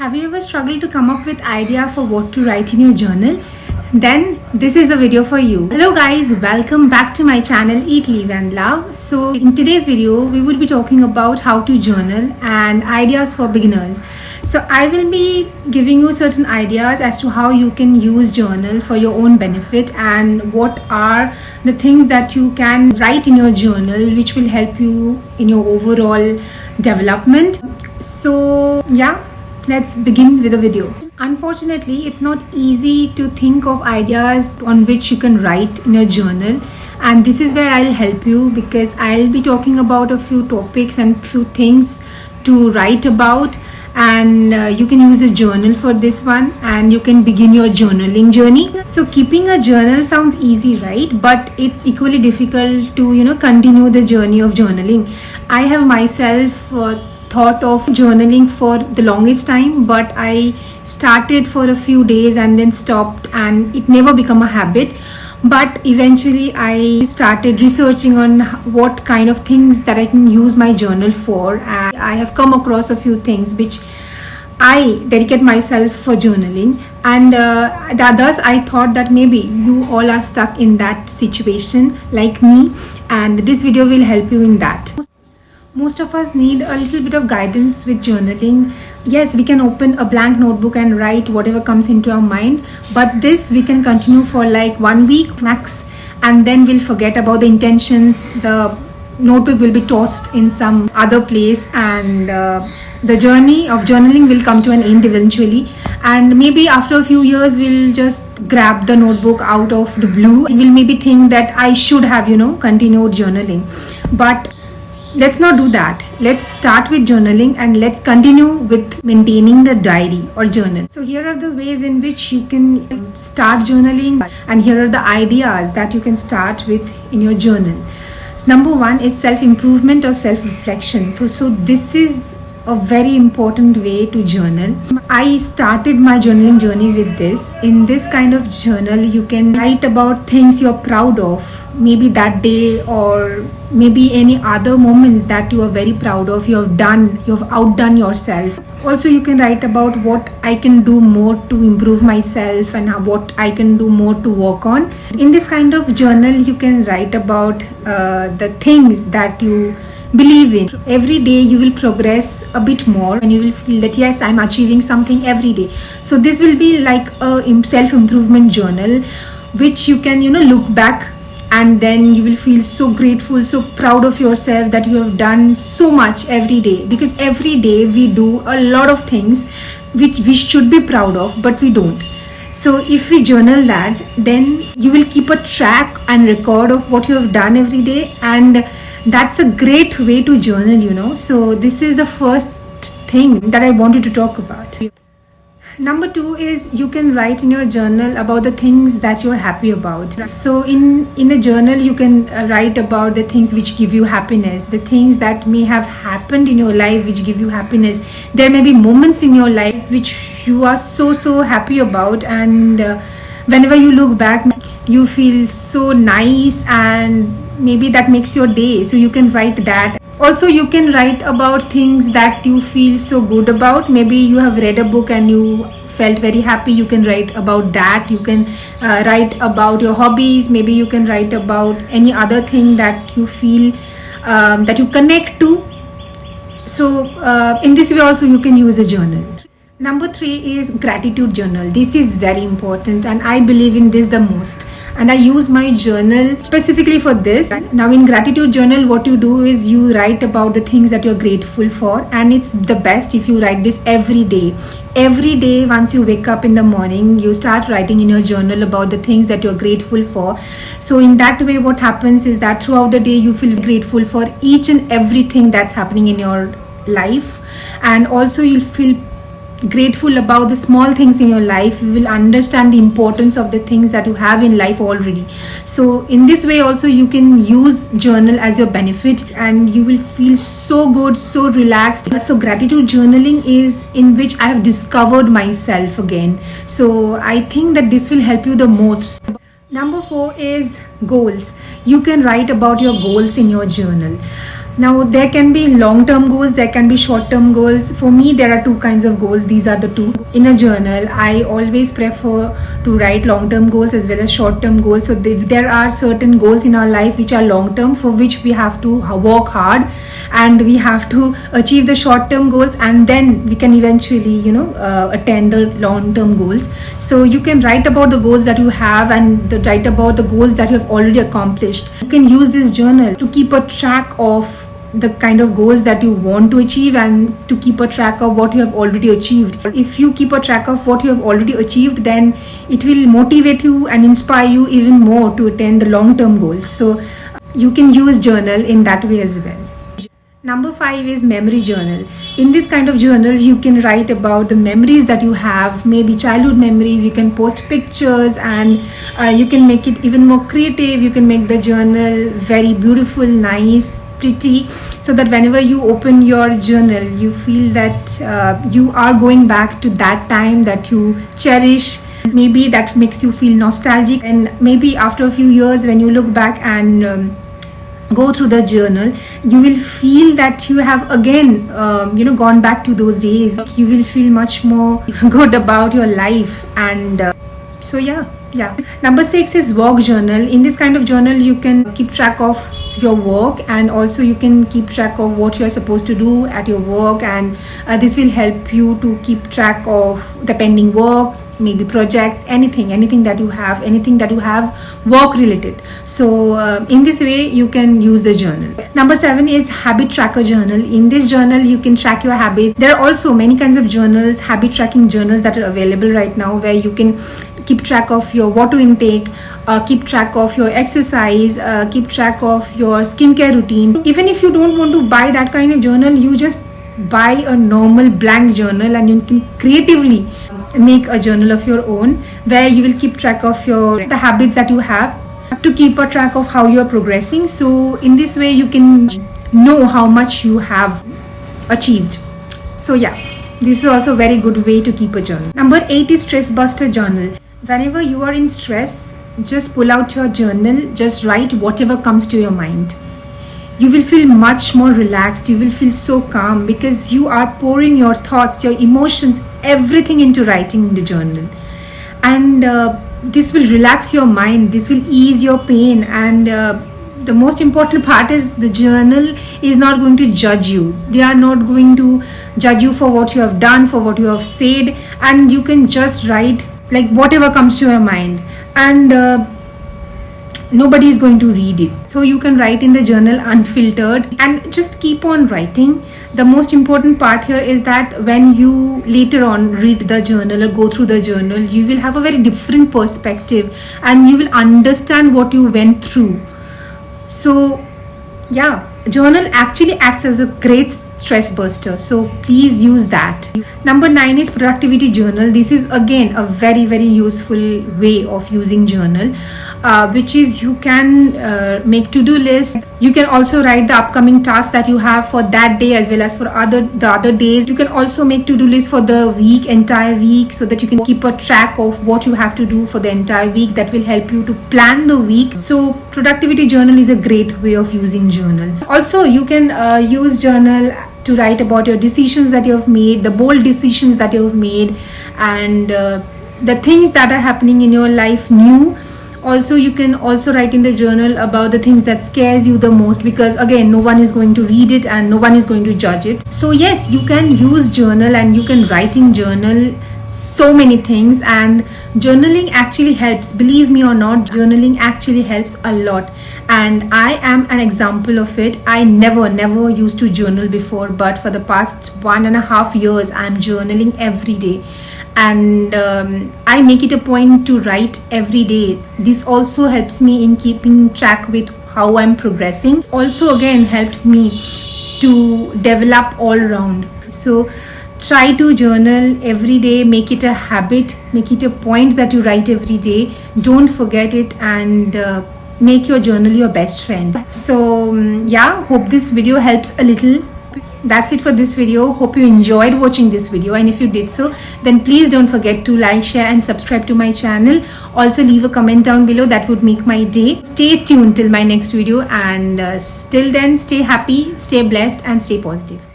Have you ever struggled to come up with idea for what to write in your journal? Then this is the video for you. Hello guys, welcome back to my channel Eat, Live and Love. So in today's video, we will be talking about how to journal and ideas for beginners. So I will be giving you certain ideas as to how you can use journal for your own benefit and what are the things that you can write in your journal which will help you in your overall development. So yeah, let's begin with the video. Unfortunately, it's not easy to think of ideas on which you can write in your journal, and this is where I'll help you because I'll be talking about a few topics and few things to write about, and you can use a journal for this one and you can begin your journaling journey. So keeping a journal sounds easy, right? But it's equally difficult to continue the journey of journaling. I have myself thought of journaling for the longest time, but I started for a few days and then stopped, and it never became a habit. But eventually I started researching on what kind of things that I can use my journal for, and I have come across a few things which I dedicate myself for journaling, and the others I thought that maybe you all are stuck in that situation like me, and this video will help you in that. Most of us need a little bit of guidance with journaling. Yes, we can open a blank notebook and write whatever comes into our mind, but this we can continue for like 1 week max, and then we'll forget about the intentions. The notebook will be tossed in some other place, and the journey of journaling will come to an end eventually. And maybe after a few years we'll just grab the notebook out of the blue and we'll maybe think that I should have continued journaling. But let's not do that. Let's start with journaling and let's continue with maintaining the diary or journal. So here are the ways in which you can start journaling, and here are the ideas that you can start with in your journal. Number one is self-improvement or self-reflection. So this is a very important way to journal. I started my journaling journey with this. In this kind of journal, you can write about things you're proud of, maybe that day or maybe any other moments that you are very proud of, you've outdone yourself. Also, you can write about what I can do more to improve myself and what I can do more to work on. In this kind of journal, you can write about the things that you believe in. Every day you will progress a bit more and you will feel that yes, I'm achieving something every day. So this will be like a self-improvement journal which you can look back, and then you will feel so grateful, so proud of yourself that you have done so much every day, because every day we do a lot of things which we should be proud of but we don't. So if we journal that, then you will keep a track and record of what you have done every day, and that's a great way to journal. So this is the first thing that I wanted to talk about. Number two is you can write in your journal about the things that you're happy about. So in a journal you can write about the things which give you happiness, the things that may have happened in your life which give you happiness. There may be moments in your life which you are so happy about, and whenever you look back you feel so nice, and maybe that makes your day. So you can write that. Also, you can write about things that you feel so good about. Maybe you have read a book and you felt very happy. You can write about that. You can write about your hobbies. Maybe you can write about any other thing that you feel that you connect to. So in this way also you can use a journal. Number three is gratitude journal. This is very important and I believe in this the most, and I use my journal specifically for this. Now in gratitude journal, what you do is you write about the things that you're grateful for, and it's the best if you write this every day. Every day once you wake up in the morning, you start writing in your journal about the things that you're grateful for. So in that way what happens is that throughout the day you feel grateful for each and everything that's happening in your life, and also you'll feel grateful about the small things in your life. You will understand the importance of the things that you have in life already. So in this way also you can use journal as your benefit, and you will feel so good, so relaxed. So gratitude journaling is in which I have discovered myself again. So I think that this will help you the most. Number four is goals. You can write about your goals in your journal. Now there can be long-term goals, there can be short-term goals. For me, there are two kinds of goals. These are the two. In a journal, I always prefer to write long-term goals as well as short-term goals. So if there are certain goals in our life which are long-term, for which we have to work hard and we have to achieve the short-term goals, and then we can eventually attain the long-term goals. So you can write about the goals that you have and write about the goals that you have already accomplished. You can use this journal to keep a track of the kind of goals that you want to achieve and to keep a track of what you have already achieved. If you keep a track of what you have already achieved, then it will motivate you and inspire you even more to attain the long-term goals. So you can use journal in that way as well. Number 5 is memory journal. In this kind of journal, you can write about the memories that you have, maybe childhood memories. You can post pictures and you can make it even more creative. You can make the journal very beautiful, nice, pretty, so that whenever you open your journal, you feel that you are going back to that time that you cherish. Maybe that makes you feel nostalgic, and maybe after a few years when you look back and go through the journal, you will feel that you have again gone back to those days. You will feel much more good about your life. And so yeah. Number 6 is work journal. In this kind of journal, you can keep track of your work, and also you can keep track of what you are supposed to do at your work, and this will help you to keep track of the pending work, maybe projects, anything that you have work related. So in this way you can use the journal. Number 7 is habit tracker journal. In this journal, you can track your habits. There are also many kinds of journals, habit tracking journals, that are available right now, where you can keep track of your water intake, keep track of your exercise, keep track of your skincare routine. Even if you don't want to buy that kind of journal, you just buy a normal blank journal and you can creatively make a journal of your own, where you will keep track of the habits that you have, to keep a track of how you are progressing. So in this way you can know how much you have achieved. So yeah, this is also a very good way to keep a journal. Number 8 is stress buster journal. Whenever you are in stress, just pull out your journal, just write whatever comes to your mind. You will feel much more relaxed. You will feel so calm, because you are pouring your thoughts, your emotions, everything into writing in the journal. And this will relax your mind, this will ease your pain, and the most important part is the journal is not going to judge you. They are not going to judge you for what you have done, for what you have said, and you can just write like whatever comes to your mind, and nobody is going to read it. So you can write in the journal unfiltered and just keep on writing. The most important part here is that when you later on read the journal or go through the journal, you will have a very different perspective and you will understand what you went through. So yeah, journal actually acts as a great stress buster, so please use that. Number 9 is productivity journal. This is again a very useful way of using journal, which is you can make to-do list. You can also write the upcoming tasks that you have for that day as well as for the other days. You can also make to-do list for the entire week, so that you can keep a track of what you have to do for the entire week. That will help you to plan the week. So productivity journal is a great way of using journal. Also you can use journal to write about your decisions that you have made, the bold decisions that you have made, and the things that are happening in your life new. Also you can also write in the journal about the things that scares you the most, because again no one is going to read it and no one is going to judge it. So yes, you can use journal and you can write in journal so many things, and journaling actually helps. Believe me or not, journaling actually helps a lot, and I am an example of it. I never used to journal before, but for the past 1.5 years I am journaling every day, and I make it a point to write every day. This also helps me in keeping track with how I'm progressing. Also again helped me to develop all around. So try to journal every day, make it a habit, make it a point that you write every day. Don't forget it, and make your journal your best friend. So yeah, hope this video helps a little. that's it for this video. Hope you enjoyed watching this video, and if you did so, then please don't forget to like, share and subscribe to my channel. Also leave a comment down below, that would make my day. Stay tuned till my next video, and till then, stay happy, stay blessed and stay positive.